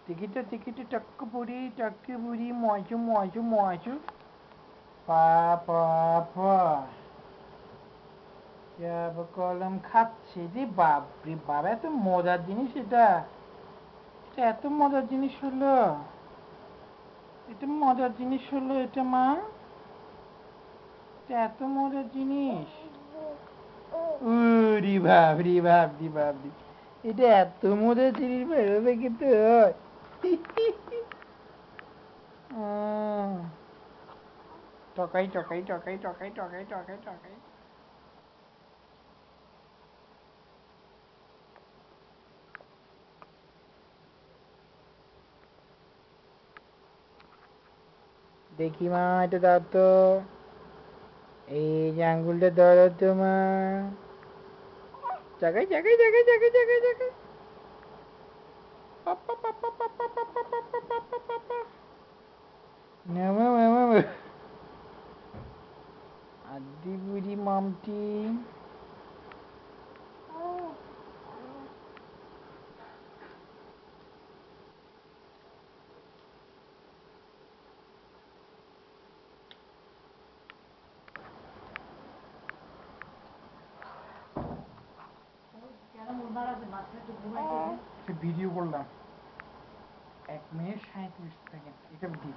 Tikita takku buri moju. Pa. কলম খাচ্ছে রে বাপরে বাবা, এত মজার জিনিস এটা। এটা এত মজার জিনিস হলো, এটা মা, এটা এত মজার জিনিস। রি ভাব এটা এত মজার জিনিস বেরোবে কিন্তু হয়। টকাই। দেখি মা, এটা দাও তো, এই যে আঙ্গুলটা ধরো তো মা। জাগাই। আদি বুড়ি মামটি। ভিডিও করলাম 1 মিনিট 37 সেকেন্ড, এটা দিই।